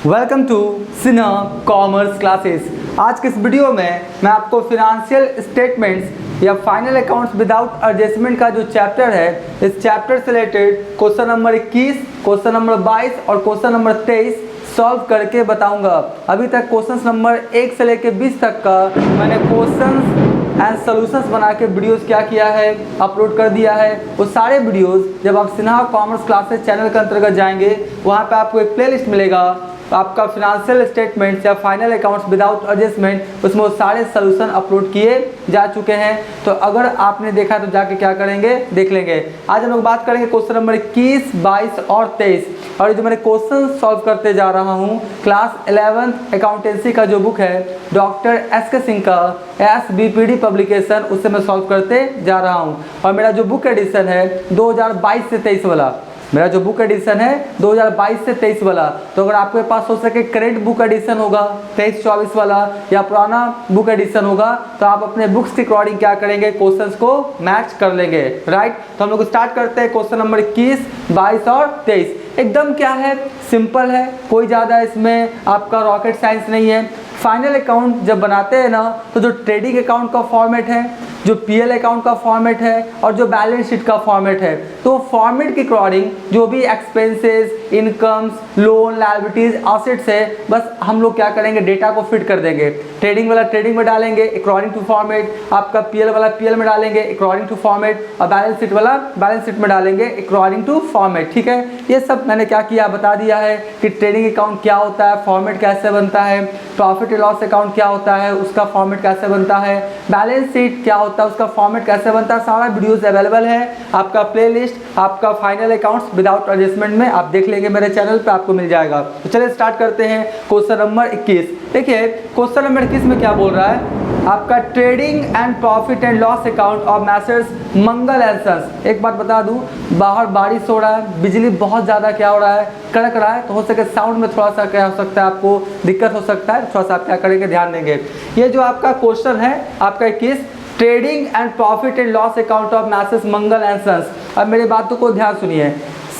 Welcome to Sinha commerce classes. आज के इस वीडियो में मैं आपको फिनेंशियल स्टेटमेंट्स या फाइनल अकाउंट्स विदाउट एडजस्टमेंट का जो चैप्टर है, इस चैप्टर से related question number 21, question number 22 और क्वेश्चन नंबर 23 सॉल्व करके बताऊंगा। अभी तक क्वेश्चन नंबर 1 से लेकर 20 तक का मैंने क्वेश्चंस एंड सॉल्यूशंस बना के वीडियोस क्या किया है, अपलोड कर दिया है। वो सारे वीडियोस जब आप सिन्हा कॉमर्स क्लासेस चैनल के अंतर्गत जाएंगे, वहाँ पे आपको एक प्लेलिस्ट मिलेगा, आपका फिनेंशियल स्टेटमेंट्स या फाइनल अकाउंट्स विदाउट एडजस्टमेंट, उसमें वो सारे सॉल्यूशन अपलोड किए जा चुके हैं। तो अगर आपने देखा तो जाके क्या करेंगे, देख लेंगे। आज हम लोग बात करेंगे क्वेश्चन नंबर 21, 22 और 23। और जो मैंने क्वेश्चन सॉल्व करते जा रहा हूँ, क्लास 11th अकाउंटेंसी का जो बुक है Dr.S.K. सिंह का SBPD पब्लिकेशन, उससे मैं सॉल्व करते जा रहा हूँ। और मेरा जो बुक एडिशन है 2022 से 23 वाला, मेरा जो बुक एडिशन है 2022 से 23 वाला। तो अगर आपके पास हो सके करेंट बुक एडिशन होगा 23-24 वाला, या पुराना बुक एडिशन होगा, तो आप अपने बुक्स के अकॉर्डिंग क्या करेंगे, क्वेश्चंस को मैच कर लेंगे। राइट, तो हम लोग स्टार्ट करते हैं क्वेश्चन नंबर 21, 22 और 23। एकदम क्या है, सिंपल है, कोई ज़्यादा इसमें आपका रॉकेट साइंस नहीं है। फाइनल अकाउंट जब बनाते हैं ना, तो जो ट्रेडिंग अकाउंट का फॉर्मेट है, जो पीएल अकाउंट का फॉर्मेट है और जो बैलेंस शीट का फॉर्मेट है, तो फॉर्मेट के अकॉर्डिंग जो भी expenses, incomes, loan, liabilities, assets है, बस हम लोग क्या करेंगे, डेटा को फिट कर देंगे। ट्रेडिंग वाला ट्रेडिंग में डालेंगे अकॉर्डिंग टू फॉर्मेट, आपका पीएल वाला पीएल में डालेंगे अकॉर्डिंग टू फॉर्मेट, और बैलेंस शीट वाला बैलेंस शीट में डालेंगे अकॉर्डिंग टू फॉर्मेट। ठीक है, ये सब मैंने क्या किया, बता दिया है कि ट्रेडिंग अकाउंट क्या होता है, फॉर्मेट कैसे बनता है, प्रॉफिट एंड लॉस अकाउंट क्या होता है, उसका फॉर्मेट कैसे बनता है, बैलेंस शीट क्या होता है, उसका फॉर्मेट कैसे बनता है। सारा वीडियोस अवेलेबल है, आपका प्लेलिस्ट आपका फाइनल अकाउंट्स विदाउट एडजस्टमेंट में आप देख लेंगे, मेरे चैनल पे आपको मिल जाएगा। तो चलिए स्टार्ट करते हैं क्वेश्चन नंबर 21। देखिए क्वेश्चन नंबर 21 में क्या बोल रहा है, आपका trading and profit and loss account of messrs Mangal and sons. एक बात बता दूं, बाहर बारिश हो रहा है, बिजली बहुत ज़्यादा क्या हो रहा है, कड़क रहा है, तो हो सके साउंड में थोड़ा सा क्या हो सकता है, आपको दिक्कत हो सकता है, थोड़ा सा आप क्या करेंगे, ध्यान देंगे। ये जो आपका क्वेश्चन है आपका 21, trading and profit and loss account of messrs Mangal and sons. अब मेरी बातों को ध्यान सुनिए,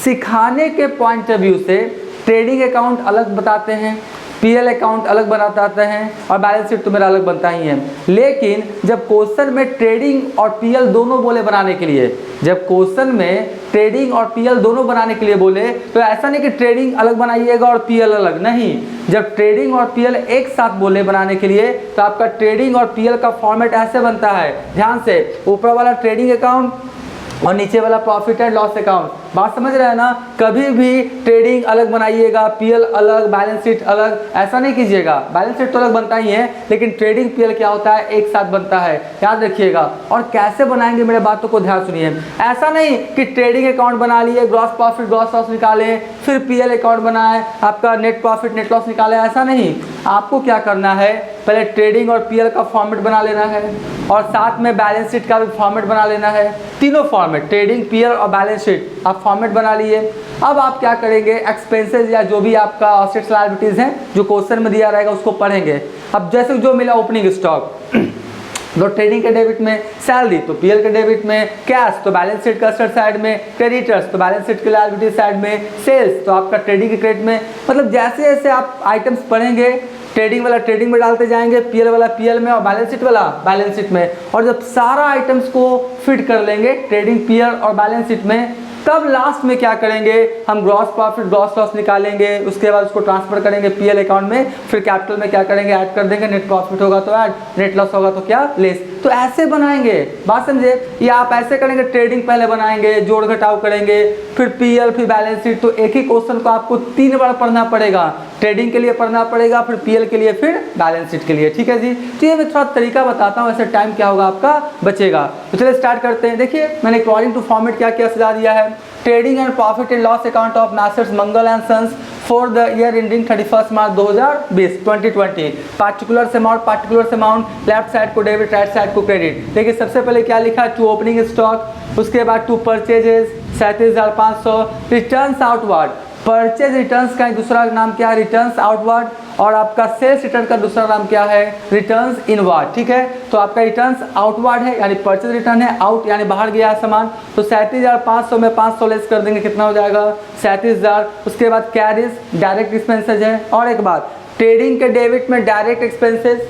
सिखाने के पॉइंट ऑफ व्यू से ट्रेडिंग अकाउंट अलग बताते हैं, पीएल अकाउंट अलग बनाते हैं, और बैलेंस शीट तो मेरा अलग बनता ही है। लेकिन जब क्वेश्चन में ट्रेडिंग और पीएल दोनों बोले बनाने के लिए, जब क्वेश्चन में ट्रेडिंग और पीएल दोनों बनाने के लिए बोले, तो ऐसा नहीं कि ट्रेडिंग अलग बनाइएगा और पीएल अलग, नहीं। जब ट्रेडिंग और पीएल एक साथ बोले बनाने के लिए, तो आपका ट्रेडिंग और पीएल का फॉर्मेट ऐसे बनता है, ध्यान से, ऊपर वाला ट्रेडिंग अकाउंट और नीचे वाला प्रॉफिट एंड लॉस अकाउंट। बात समझ रहे हैं ना, कभी भी ट्रेडिंग अलग बनाइएगा, पीएल अलग, बैलेंस शीट अलग, ऐसा नहीं कीजिएगा। बैलेंस शीट तो अलग बनता ही है, लेकिन ट्रेडिंग पीएल क्या होता है, एक साथ बनता है, याद रखिएगा। और कैसे बनाएंगे, मेरे बातों को ध्यान सुनिए। ऐसा नहीं कि ट्रेडिंग अकाउंट बना लिए, ग्रॉस प्रॉफिट ग्रॉस लॉस निकाले, फिर पीएल अकाउंट बनाए, आपका नेट प्रॉफिट नेट लॉस निकाले, ऐसा नहीं। आपको क्या करना है, पहले ट्रेडिंग और पीएल का फॉर्मेट बना लेना है, और साथ में बैलेंस शीट का भी फॉर्मेट बना लेना है। तीनों फॉर्मेट, ट्रेडिंग, पीएल और बैलेंस शीट, आप फॉर्मेट बना लिए। अब आप क्या करेंगे, एक्सपेंसेस या जो भी आपका एसेट्स लायबिलिटीज हैं, जो क्वेश्चन में दिया रहेगा उसको पढ़ेंगे। अब जैसे जो मिला ओपनिंग स्टॉक, तो ट्रेडिंग के डेबिट में सैलरी, तो पीएल के डेबिट में कैश, तो बैलेंस शीट का असेट साइड में, क्रेडिटर्स तो बैलेंस शीट के लायबिलिटी साइड में, सेल्स तो आपका ट्रेडिंग के क्रेडिट में। मतलब जैसे जैसे आप आइटम्स पढ़ेंगे, ट्रेडिंग वाला ट्रेडिंग में डालते जाएंगे, पीएल वाला पीएल में, और बैलेंस शीट वाला बैलेंस शीट में। और जब सारा आइटम्स को फिट कर लेंगे ट्रेडिंग, पीएल और बैलेंस शीट में, तब लास्ट में क्या करेंगे, हम ग्रॉस प्रॉफिट ग्रॉस लॉस निकालेंगे, उसके बाद उसको ट्रांसफर करेंगे पीएल अकाउंट में, फिर कैपिटल में क्या करेंगे, ऐड कर देंगे। नेट प्रॉफिट होगा तो ऐड, नेट लॉस होगा तो क्या, लेस। तो ऐसे बनाएंगे, बात समझे। या आप ऐसे करेंगे, ट्रेडिंग पहले बनाएंगे, जोड़ घटाव करेंगे, फिर पीएल, फिर बैलेंस शीट। तो एक ही क्वेश्चन को आपको 3 बार पढ़ना पड़ेगा, ट्रेडिंग के लिए पढ़ना पड़ेगा, फिर पीएल के लिए, फिर बैलेंस शीट के लिए। ठीक है जी, तो ये मैं थोड़ा तरीका बताता हूँ, ऐसे टाइम क्या होगा आपका बचेगा। तो चलिए स्टार्ट करते हैं। देखिए मैंने अकॉर्डिंग टू फॉर्मेट क्या क्या सजा दिया है, trading and profit and loss account of messrs Mangal and sons for the year ending 31 March 2020। Particular amount, left side को डेबिट, राइट साइड को क्रेडिट। देखिए सबसे पहले क्या लिखा, टू ओपनिंग स्टॉक, उसके बाद to purchases 37,500, returns outward, purchase returns का दूसरा नाम क्या है, रिटर्न्स आउटवर्ड, और आपका सेल्स रिटर्न का दूसरा नाम क्या है, रिटर्न्स इनवार्ड। ठीक है, तो आपका रिटर्न्स आउटवार्ड है यानी परचेज रिटर्न है, आउट यानी बाहर गया है सामान, तो 37,500 में 500 लेस कर देंगे, कितना हो जाएगा 37,000। उसके बाद कैरिज डायरेक्ट एक्सपेंसेज है। और एक बात, ट्रेडिंग के डेबिट में डायरेक्ट एक्सपेंसेस,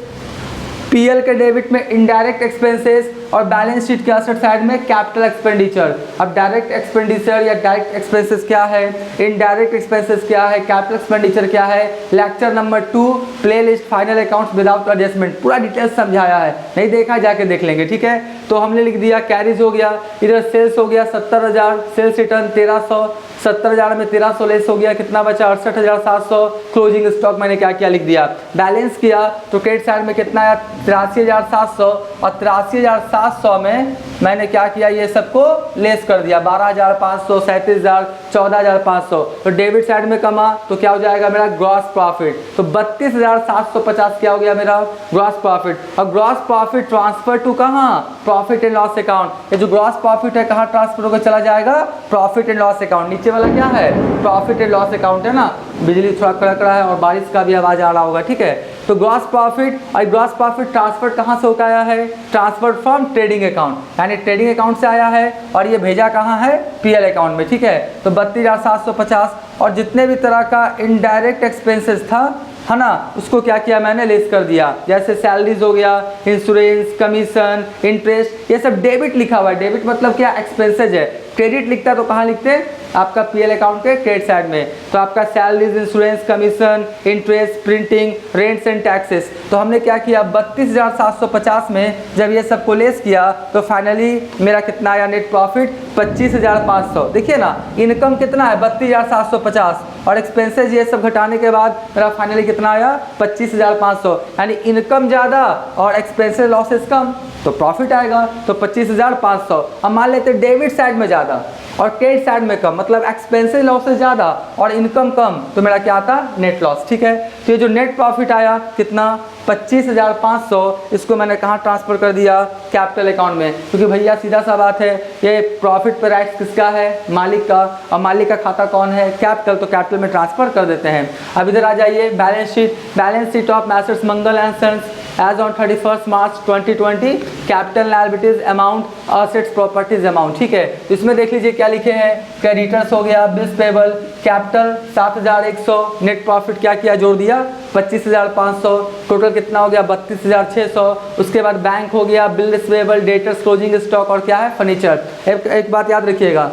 पीएल के डेबिट में इनडायरेक्ट एक्सपेंसेस और बैलेंस शीट के असेट साइड में कैपिटल एक्सपेंडिचर। अब डायरेक्ट एक्सपेंडिचर या डायरेक्ट एक्सपेंसेस क्या है, इनडायरेक्ट एक्सपेंसेस क्या है, कैपिटल एक्सपेंडिचर क्या है, lecture number 2 playlist final accounts without adjustment पूरा डिटेल्स समझाया है, नहीं देखा जाके देख लेंगे। ठीक है, तो हमने लिख दिया कैरिज हो गया, इधर सेल्स हो गया 70,000, सेल्स रिटर्न 1300, 70,000 में 1300 लेस हो गया, कितना बचा 68,700। क्लोजिंग स्टॉक मैंने क्या किया लिख दिया, बैलेंस किया तो क्रेडिट साइड में कितना आया 83,700 और 83,700 में मैंने क्या किया, ये सबको लेस कर दिया 12,500, 37,000, 14,500। तो डेबिट साइड में कमा तो क्या हो जाएगा मेरा ग्रॉस प्रॉफिट, तो 32,750 क्या हो गया मेरा ग्रॉस प्रॉफिट। और ग्रॉस प्रॉफिट ट्रांसफर टू कहाँ, प्रॉफिट एंड लॉस अकाउंट। ये जो ग्रॉस प्रॉफिट है कहाँ ट्रांसफर होकर चला जाएगा, प्रॉफिट एंड लॉस अकाउंट। नीचे वाला क्या है, प्रॉफिट एंड लॉस अकाउंट है ना, बिजली थोड़ा कड़क रहा है और बारिश का भी आवाज आ रहा होगा। ठीक है, तो ग्रॉस प्रॉफिट और ग्रॉस प्रॉफिट ट्रांसफर कहाँ से होकर आया है, ट्रांसफर फ्रॉम ट्रेडिंग अकाउंट, यानी ट्रेडिंग अकाउंट से आया है और ये भेजा कहाँ है, पीएल अकाउंट में। ठीक है, तो 32,750 और जितने भी तरह का इनडायरेक्ट एक्सपेंसेस था है ना, उसको क्या किया मैंने लेस कर दिया, जैसे सैलरीज हो गया, इंश्योरेंस, कमीशन, इंटरेस्ट, ये सब डेबिट लिखा हुआ है। डेबिट मतलब क्या, एक्सपेंसेज है। क्रेडिट लिखता है तो कहाँ लिखते हैं, आपका पीएल अकाउंट के क्रेडिट साइड में, तो आपका salaries, insurance, commission, interest, printing, rents and taxes. तो हमने क्या किया 32,750 में जब ये सबको लेस किया तो फाइनली मेरा कितना आया नेट प्रॉफिट 25,500। देखिए ना, इनकम कितना है 32,750 और एक्सपेंसेज ये सब घटाने के बाद मेरा फाइनली कितना आया 25,500, यानी इनकम ज़्यादा और एक्सपेंसेज लॉसेस कम तो प्रॉफिट आएगा, तो 25,500। अब मान लेते डेबिट साइड में ज़्यादा और क्रेडिट साइड में कम, मतलब एक्सपेंसेस लॉसेस ज़्यादा और इनकम कम, तो मेरा क्या आता नेट लॉस। ठीक है, तो ये जो नेट प्रॉफिट आया कितना 25,500, इसको मैंने कहाँ ट्रांसफ़र कर दिया, कैपिटल अकाउंट में, क्योंकि भैया सीधा सा बात है, ये प्रॉफिट पर राइट्स किसका है, मालिक का, और मालिक का खाता कौन है, कैपिटल, तो कैपिटल में ट्रांसफ़र कर देते हैं। अब इधर आ जाइए balance sheet of messrs Mangal and sons as on 31 March 2020, capital liabilities amount, assets properties amount. ठीक है, तो इसमें देख लीजिए क्या लिखे हैं, क्रेडिटर्स हो गया, bills payable, capital 7,100, net profit क्या किया जोड़ दिया 25,500, टोटल कितना हो गया 32,600। उसके बाद बैंक हो गया, bills payable, debtors, closing stock और क्या है फर्नीचर। एक बात याद रखिएगा,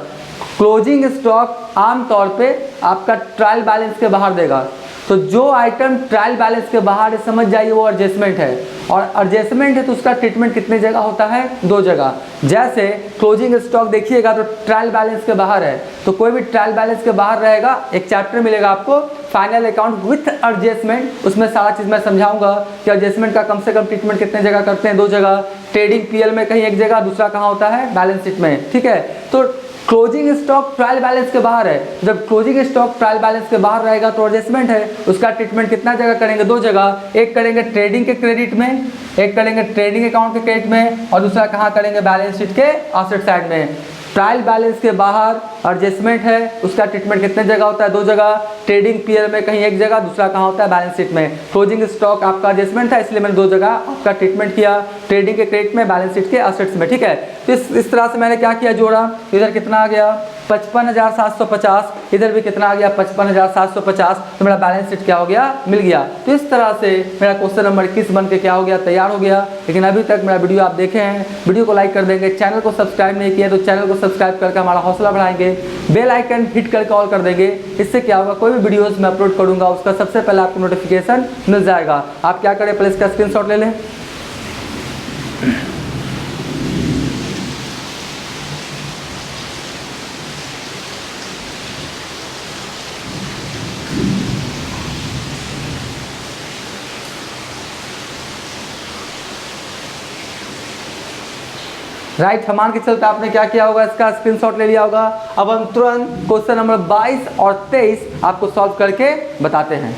क्लोजिंग स्टॉक आमतौर पे आपका ट्रायल बैलेंस के बाहर देगा, तो जो आइटम ट्रायल बैलेंस के बाहर है समझ जाइए वो एडजस्टमेंट है, और एडजस्टमेंट है तो उसका ट्रीटमेंट कितने जगह होता है, 2 जगह। जैसे क्लोजिंग स्टॉक देखिएगा तो ट्रायल बैलेंस के बाहर है, तो कोई भी ट्रायल बैलेंस के बाहर रहेगा, एक चैप्टर मिलेगा आपको फाइनल अकाउंट विथ एडजस्टमेंट, उसमें सारा चीज़ मैं समझाऊंगा कि एडजस्टमेंट का कम से कम ट्रीटमेंट कितने जगह करते हैं, 2 जगह। ट्रेडिंग पीएल में कहीं एक जगह, दूसरा कहाँ होता है बैलेंस शीट में। ठीक है, तो क्लोजिंग स्टॉक ट्रायल बैलेंस के बाहर है, जब क्लोजिंग स्टॉक ट्रायल बैलेंस के बाहर रहेगा तो एडजस्टमेंट है, उसका ट्रीटमेंट कितना जगह करेंगे, 2 जगह, एक करेंगे ट्रेडिंग के क्रेडिट में, एक करेंगे ट्रेडिंग अकाउंट के क्रेडिट में, और दूसरा कहाँ करेंगे बैलेंस शीट के एसेट साइड में। ट्रायल बैलेंस के बाहर एडजस्टमेंट है, उसका ट्रीटमेंट कितने जगह होता है, 2 जगह। ट्रेडिंग पीएल में कहीं एक जगह, दूसरा कहाँ होता है बैलेंस शीट में। क्लोजिंग स्टॉक आपका एडजस्टमेंट था इसलिए मैंने 2 जगह आपका ट्रीटमेंट किया, ट्रेडिंग के क्रेडिट में, बैलेंस शीट के एसेट्स में। ठीक है, तो इस तरह से मैंने क्या किया जोड़ा, इधर कितना आ गया 55,750, इधर भी कितना आ गया 55,750, तो मेरा बैलेंस शीट क्या हो गया मिल गया। तो इस तरह से मेरा क्वेश्चन नंबर 21 बन के क्या हो गया तैयार हो गया। लेकिन अभी तक मेरा वीडियो आप देखे हैं, वीडियो को लाइक कर देंगे, चैनल को सब्सक्राइब नहीं किया तो चैनल को सब्सक्राइब करके हमारा हौसला बढ़ाएंगे, बेल आइकन हिट करके ऑल कर देंगे। इससे क्या होगा, कोई भी वीडियोस मैं अपलोड करूंगा उसका सबसे पहले आपको नोटिफिकेशन मिल जाएगा। आप क्या करें, पहले इसका स्क्रीनशॉट ले लें। राइट, मान के चलते आपने क्या किया होगा, इसका स्क्रीनशॉट ले लिया होगा। अब हम तुरंत क्वेश्चन नंबर 22 और 23 आपको सॉल्व करके बताते हैं।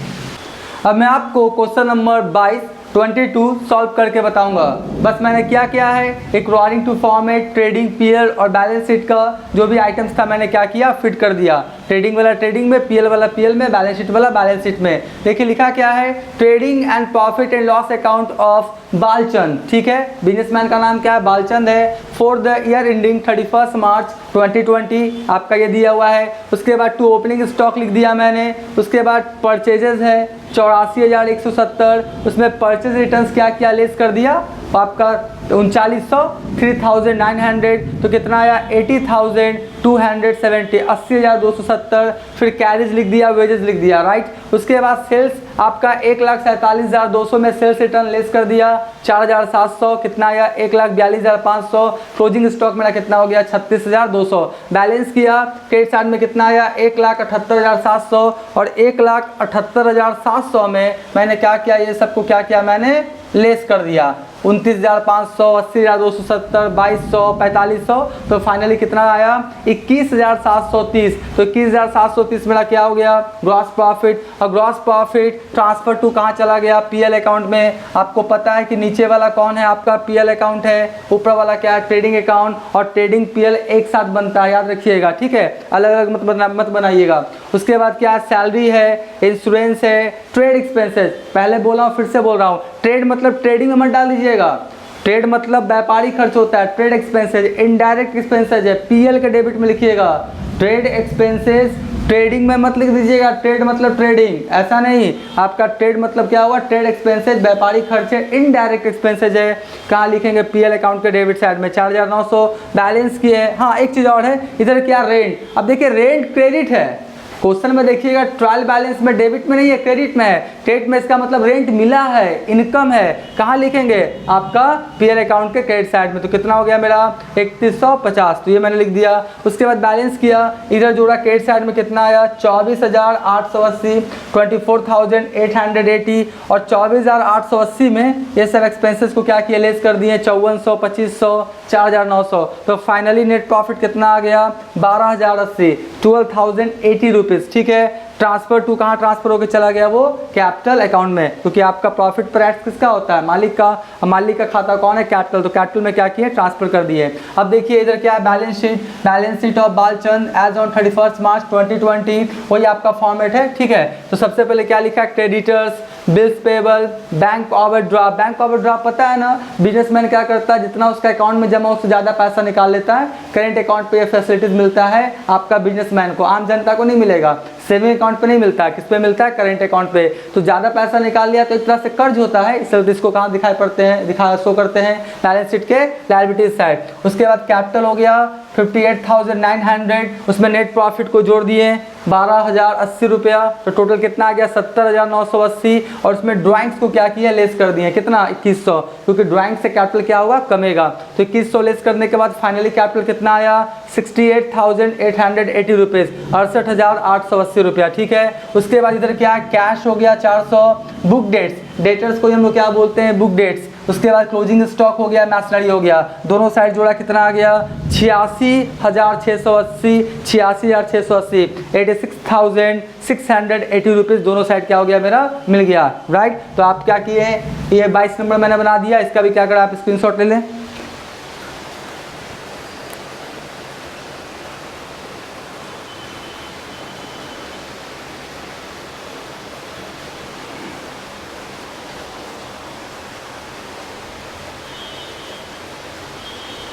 अब मैं आपको क्वेश्चन नंबर 22 सॉल्व करके बताऊंगा। बस मैंने क्या किया है, एक according to format trading period और बैलेंस शीट का जो भी आइटम्स था मैंने क्या किया फिट कर दिया। ट्रेडिंग वाला ट्रेडिंग में, पीएल वाला पीएल में, बैलेंस शीट वाला बैलेंस शीट में। देखिए लिखा क्या है, trading and profit and loss account of Balchand, ठीक है, बिजनेसमैन का नाम क्या है, बालचंद है, for the year ending 31 March 2020 आपका ये दिया हुआ है। उसके बाद टू ओपनिंग स्टॉक लिख दिया मैंने। उसके बाद परचेजेस है 84,170, उसमें परचेज रिटर्न्स क्या क्या लेस कर दिया, आपका 3900, 3,900, तो कितना आया 80,270, 80,270। फिर कैरेज लिख दिया, वेजेस लिख दिया, राइट। उसके बाद सेल्स आपका 1,47,200 में सेल्स रिटर्न लेस कर दिया 4,700, कितना आया 1,42,500। क्लोजिंग स्टॉक मेरा कितना हो गया 36,200। बैलेंस किया, क्रेडिट साइड में कितना आया 1,78,700, और 1,78,700 में मैंने क्या किया, ये सबको क्या किया मैंने लेस कर दिया, 29,500, 80,270, 2,200, 4,500, तो फाइनली कितना आया 21,730। तो 21,730 मेरा क्या हो गया ग्रॉस प्रॉफिट। और ग्रॉस प्रॉफिट ट्रांसफर टू कहाँ चला गया, पीएल अकाउंट में। आपको पता है कि नीचे वाला कौन है, आपका पीएल अकाउंट है, ऊपर वाला क्या है ट्रेडिंग अकाउंट, और ट्रेडिंग पीएल एक साथ बनता है, याद रखिएगा, ठीक है, अलग अलग मत बनाइएगा। उसके बाद क्या सैलरी है, इंश्योरेंस है, ट्रेड एक्सपेंसेस, पहले बोला हूँ फिर से बोल रहा हूँ, ट्रेड मतलब ट्रेडिंग में मत डाल दीजिएगा, ट्रेड मतलब व्यापारी खर्च होता है, ट्रेड एक्सपेंसेस इनडायरेक्ट एक्सपेंसेस है, पीएल के डेबिट में लिखिएगा। ट्रेड एक्सपेंसेस ट्रेडिंग में मत लिख दीजिएगा, ट्रेड मतलब ट्रेडिंग, ऐसा नहीं, आपका ट्रेड मतलब क्या हुआ, ट्रेड एक्सपेंसेस व्यापारी खर्च है, इनडायरेक्ट एक्सपेंसेस है, कहाँ लिखेंगे पीएल अकाउंट के डेबिट साइड में 4,900। बैलेंस किए है। हाँ एक चीज़ और है, इधर क्या रेंट, अब देखिए रेंट क्रेडिट है, क्वेश्चन में देखिएगा ट्रायल बैलेंस में डेबिट में नहीं है, क्रेडिट में है। क्रेडिट में इसका मतलब रेंट मिला है, इनकम है, कहाँ लिखेंगे आपका पीएल अकाउंट के क्रेडिट साइड में। तो कितना हो गया मेरा 3150, तो ये मैंने लिख दिया। उसके बाद बैलेंस किया, इधर जोड़ा क्रेडिट साइड में कितना आया 24,880, 24,880, और 24,880 में ये सब एक्सपेंसेस को क्या किया लेस कर दिए 5400, 2500, 4,900। तो फाइनली नेट प्रॉफिट कितना आ गया 12,080, 12,080 रुपीज़, ठीक है। ट्रांसफर टू कहाँ ट्रांसफर होकर चला गया, वो कैपिटल अकाउंट में, क्योंकि आपका प्रॉफिट पर एड किसका होता है, मालिक का, मालिक का खाता कौन है कैपिटल, तो कैपिटल में क्या किए ट्रांसफर कर दिए। अब देखिए इधर क्या है balance sheet of Balchand as on 31 March 2020, वही आपका फॉर्मेट है, ठीक है। तो सबसे पहले क्या लिखा है, creditors, bills payable, bank overdraft. Bank overdraft पता है ना, बिजनेसमैन क्या करता है, जितना उसका अकाउंट में जमा उससे ज़्यादा पैसा निकाल लेता है, करेंट अकाउंट पे ये फैसिलिटीज मिलता है आपका बिजनेसमैन को, आम जनता को नहीं मिलेगा। सेविंग अकाउंट पे नहीं मिलता है, किस पे मिलता है, करेंट अकाउंट पे। तो ज़्यादा पैसा निकाल लिया तो एक तरह से कर्ज होता है, इसलिए इसको कहाँ दिखाई पड़ते हैं, शो करते हैं बैलेंस शीट के लायबिलिटीज साइड। उसके बाद कैपिटल हो गया 58,900, उसमें नेट प्रॉफिट को जोड़ दिए 12,080 रुपया, तो टोटल कितना आ गया 70,980। और उसमें ड्राइंग्स को क्या किया लेस कर दिए, कितना 2100, क्योंकि ड्राइंग से कैपिटल क्या होगा कमेगा। तो 2100 लेस करने के बाद फाइनली कैपिटल कितना आया 68,880 रुपीज़, 68,880 रुपया, ठीक है। उसके बाद इधर क्या कैश हो गया 400, बुक डेट्स, डेटर्स को हम लोग क्या बोलते हैं बुक डेट्स। उसके बाद क्लोजिंग स्टॉक हो गया, मैशनरी हो गया, दोनों साइड जोड़ा कितना आ गया 86,680, 86,680, 86,680 रुपीज़, दोनों साइड क्या हो गया मेरा मिल गया, राइट। तो आप क्या किए, ये 22 नंबर मैंने बना दिया, इसका भी क्या करें आप स्क्रीनशॉट ले लें।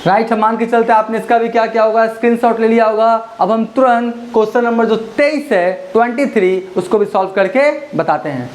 राइट, हम मान के चलते आपने इसका भी क्या किया होगा स्क्रीनशॉट ले लिया होगा। अब हम तुरंत क्वेश्चन नंबर जो 23 है 23 उसको भी सॉल्व करके बताते हैं।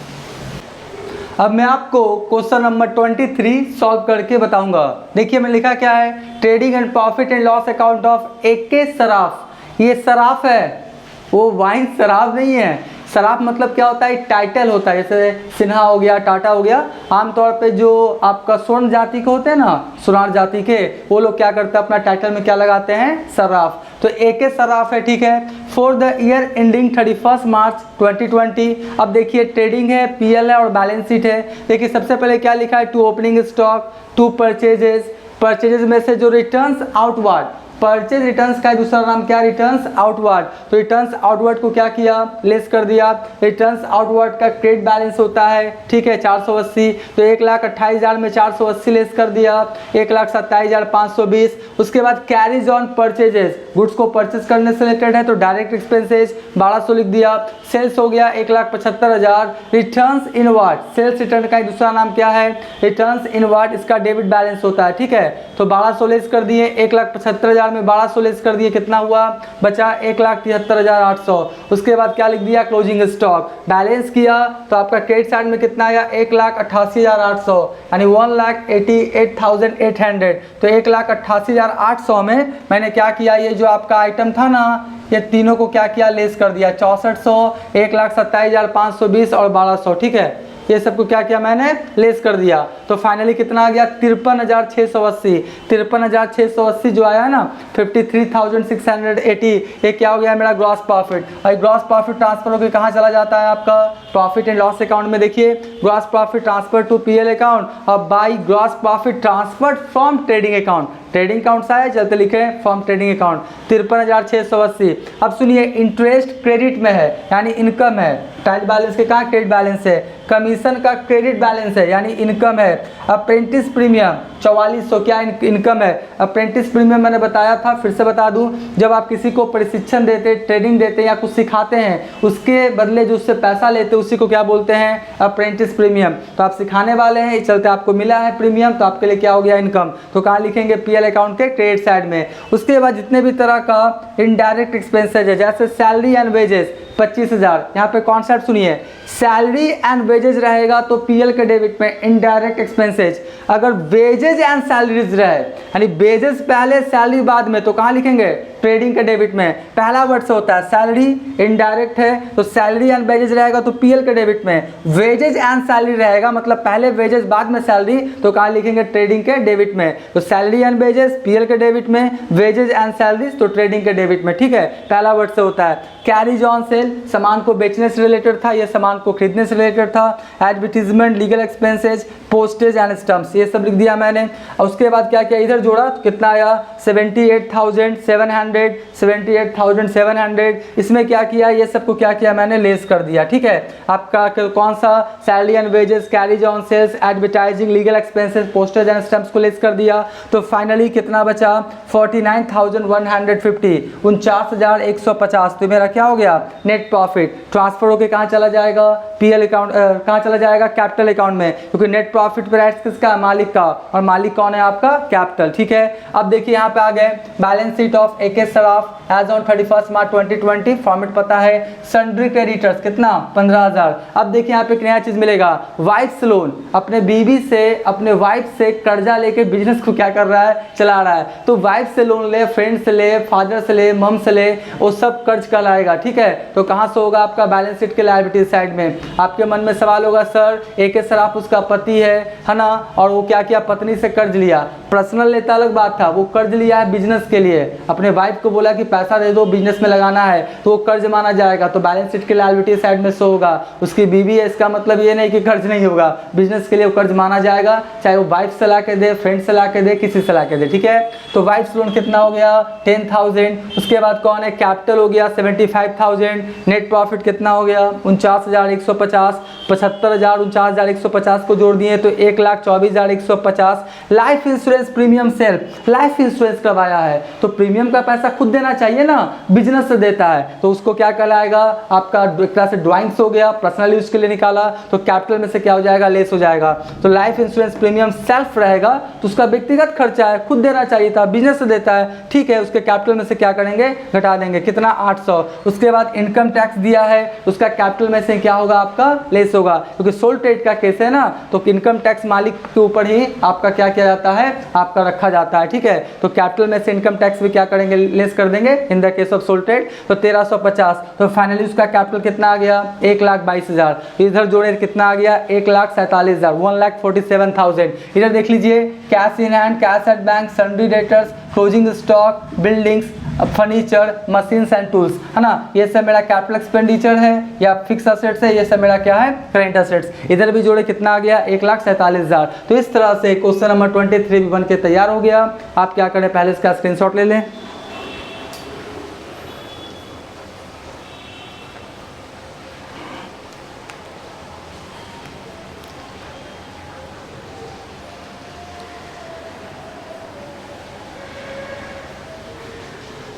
अब मैं आपको क्वेश्चन नंबर 23 सॉल्व करके बताऊंगा। देखिए मैं लिखा क्या है, trading and profit and loss account of AK Saraf. ये सराफ है, वो वाइन शराब नहीं है। सराफ मतलब क्या होता है, टाइटल होता है, जैसे सिन्हा हो गया, टाटा हो गया। आमतौर पे जो आपका स्वर्ण जाति के होते हैं ना, सुनार जाति के, वो लोग क्या करते हैं अपना टाइटल में क्या लगाते हैं सराफ। तो AK सराफ है, ठीक है। For the year ending 31 March 2020। अब देखिए ट्रेडिंग है, PL है और बैलेंस शीट है। देखिए सबसे पहले क्या लिखा है, to opening stock, to purchases. Purchases में से जो रिटर्न्स आउटवर्ड, परचेज रिटर्न्स का दूसरा नाम क्या, रिटर्न्स आउटवर्ड। तो रिटर्न्स आउटवर्ड को क्या किया, लेस कर दिया। रिटर्न्स आउटवर्ड का क्रेडिट बैलेंस होता है, ठीक है, 480, तो 1,28,000 में 480 लेस कर दिया, 1,27,520। उसके बाद कैरीज ऑन परचेजेस, गुड्स को परचेज करने से रिलेटेड है तो डायरेक्ट एक्सपेंसेस 1200 लिख दिया। सेल्स हो गया 1,75,000। रिटर्न्स इनवर्ड, सेल्स रिटर्न का दूसरा नाम क्या है, रिटर्न्स इनवर्ड, इसका डेबिट बैलेंस होता है, ठीक है। तो 1200 लेस कर दिए, 1,75,000 में 1200 लेस कर दिए, कितना हुआ, बचा 1,73,800। उसके बाद क्या लिख दिया, क्लोजिंग स्टॉक। बैलेंस किया तो आपका क्रेडिट साइड में कितना आया, 1,88,800 यानी 1,88,800। तो 1,88,800 में मैंने क्या किया, ये जो आपका आइटम था ना, ये तीनों को क्या किया, लेस कर दिया, 6400, 1,27,520 और 1200, ठीक है। ये सबको क्या किया मैंने, लेस कर दिया। तो फाइनली कितना आ गया, 53,680। 53,680 जो आया ना, 53,680, ये क्या हो गया मेरा ग्रॉस प्रॉफिट। और ग्रॉस प्रॉफिट ट्रांसफर होकर कहाँ चला जाता है आपका, प्रॉफिट एंड लॉस अकाउंट में। देखिए, gross profit transfer to PL account और by gross profit transfer from trading account. Trading account सा है, चलते लिखे फ्रॉम ट्रेडिंग अकाउंट, 53,680। अब सुनिए, इंटरेस्ट क्रेडिट में है यानी इनकम है, ट्रायल बैलेंस के कहाँ क्रेडिट बैलेंस है, कमीशन का क्रेडिट बैलेंस है यानी इनकम है। अप्रेंटिस प्रीमियम 4400 क्या इनकम है। अप्रेंटिस प्रीमियम मैंने बताया था, फिर से बता दूं, जब आप किसी को प्रशिक्षण देते, ट्रेनिंग देते या कुछ सिखाते हैं, उसके बदले जो उससे पैसा लेते उसी को क्या बोलते हैं, अप्रेंटिस प्रीमियम। तो आप सिखाने वाले हैं, इस चलते आपको मिला है प्रीमियम, तो आपके लिए क्या हो गया, इनकम। तो कहाँ लिखेंगे, पीएल अकाउंट के क्रेडिट साइड में। उसके बाद जितने भी तरह का इनडायरेक्ट एक्सपेंसेज है, जैसे सैलरी एंड वेजेस 25,000, यहाँ पे कॉन्सेप्ट सुनिए, सैलरी एंड वेजेज रहेगा तो पीएल के डेबिट में इनडायरेक्ट एक्सपेंसेज। अगर वेजेज एंड सैलरीज रहे यानी वेजेस पहले सैलरी बाद में, तो कहाँ लिखेंगे, ट्रेडिंग के डेबिट में। पहला वर्ड से होता है सैलरी, इनडायरेक्ट है तो सैलरी एंड वेजेज रहेगा तो पीएल के डेबिट में। वेजेज एंड सैलरी रहेगा मतलब पहले वेजेज बाद में सैलरी, तो कहाँ लिखेंगे, ट्रेडिंग के डेबिट में। तो सैलरी एंड वेजेज पीएल के डेबिट में, वेजेज एंड सैलरी तो ट्रेडिंग के डेबिट में, ठीक है, पहला वर्ड से होता है। कैरीज ऑन सेल, सामान को बेचने से रिलेटेड था, ये सामान को खरीदने से रिलेटेड था। Advertisement, legal expenses, postage and stumps, ये सब लिख दिया मैंने। और उसके बाद क्या किया, इधर जोड़ा तो कितना आया, 78,700, 78,700। इसमें क्या किया, ये सबको क्या किया मैंने, लेस कर दिया, ठीक है। आपका कौन सा, salary and wages, carriage on sales, advertising, legal expenses, postage and stamps को लेस कर दिया। तो फाइनली कितना बचा, 49,150, 49,150। तो मेरा क्या हो गया, नेट प्रॉफिट। ट्रांसफर होकर कहाँ चला जाएगा, पीएल अकाउंट, कहाँ चला जाएगा, कैपिटल अकाउंट में, क्योंकि नेट प्रॉफिट पर राइट्स किसका, मालिक का, और मालिक कौन है आपका, कैपिटल, ठीक है। अब देखिए यहाँ पे आ गए balance sheet of AK Saraf as on 31 March 2020, format पता है, सन्ड्री क्रेडिटर्स कितना, 15,000। अब देखिए यहाँ पे एक नया चीज मिलेगा, वाइफ्स लोन, अपने बीवी से, अपने वाइफ से कर्जा लेके बिजनेस को क्या कर रहा है, चला रहा है। तो वाइफ से लोन ले, फ्रेंड से ले, फादर से ले, मम से ले, वो सब कर्ज कहलाएगा, ठीक है। तो कहाँ से होगा, आपका बैलेंस शीट के लायबिलिटी साइड में। आपके मन में सवाल होगा, सर AK सराफ उसका पति है ना, और वो क्या किया, पत्नी से कर्ज लिया। पर्सनल लेता अलग बात था, वो कर्ज लिया है बिजनेस के लिए, अपने वाइफ को बोला कि पैसा दे दो बिजनेस में लगाना है, तो वो कर्ज माना जाएगा, तो बैलेंस शीट के लायबिलिटी साइड में शो होगा। उसकी बीवी है, इसका मतलब ये नहीं कि कर्ज नहीं होगा, बिजनेस के लिए वो कर्ज माना जाएगा, चाहे वो वाइफ से ला के दे, फ्रेंड से ला के दे, किसी से ला के दे, ठीक है। तो वाइफ लोन कितना हो गया, 10,000। उसके बाद कौन है, कैपिटल हो गया 75,000। नेट प्रॉफिट कितना हो गया, 49,150, 75,000, 49,150 को जोड़ दिए तो 1,24,150। Life insurance premium self, life insurance करवाया है तो प्रीमियम का पैसा खुद देना चाहिए ना, बिजनेस से देता है तो उसको क्या कहलाएगा, आपका एक तरह से ड्राइंग्स हो गया, पर्सनल यूज के लिए निकाला तो कैपिटल में से क्या हो जाएगा, लेस हो जाएगा। तो लाइफ इंश्योरेंस प्रीमियम सेल्फ रहेगा तो उसका व्यक्तिगत खर्चा है, खुद देना चाहिए था, बिजनेस से देता है, ठीक है, उसके कैपिटल में से क्या करेंगे, घटा देंगे, कितना, 800। उसके बाद इनकम टैक्स दिया है, उसका कैपिटल में से क्या होगा, आपका लेस होगा, क्योंकि सोल ट्रेड का केस है ना, तो इनकम टैक्स मालिक के ऊपर ही आपका क्या किया जाता है, आपका रखा जाता है, ठीक है। तो कैपिटल में से इनकम टैक्स भी क्या करेंगे, लेस कर देंगे in the case of sole trade, तो 1350। तो फाइनली उसका कैपिटल कितना आ गया, 1,22,000। इधर जोड़े कितना आ गया, 1,47,000, 1,47,000। इधर देख लीजिए, cash in hand, cash at bank, sundry debtors, closing stock, buildings, furniture, machines and tools, है ना। ये सब मेरा कैपिटल एक्सपेंडिचर है या फिक्स असेट्स है, ये सब मेरा क्या है, करेंट असेट्स। इधर भी जोड़े कितना आ गया, 1,47,000। तो इस तरह से क्वेश्चन नंबर 23 भी बन के तैयार हो गया। आप क्या करें, पहले इसका स्क्रीनशॉट ले लें।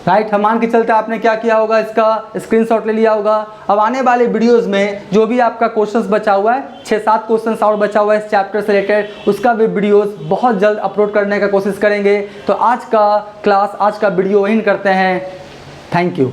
राइट, हम मान के चलते आपने क्या किया होगा, इसका स्क्रीनशॉट ले लिया होगा। अब आने वाले वीडियोस में जो भी आपका क्वेश्चंस बचा हुआ है, 6-7 क्वेश्चंस और बचा हुआ है इस चैप्टर से रिलेटेड, उसका भी वीडियोस बहुत जल्द अपलोड करने का कोशिश करेंगे। तो आज का क्लास, आज का वीडियो वहीं करते हैं। Thank you.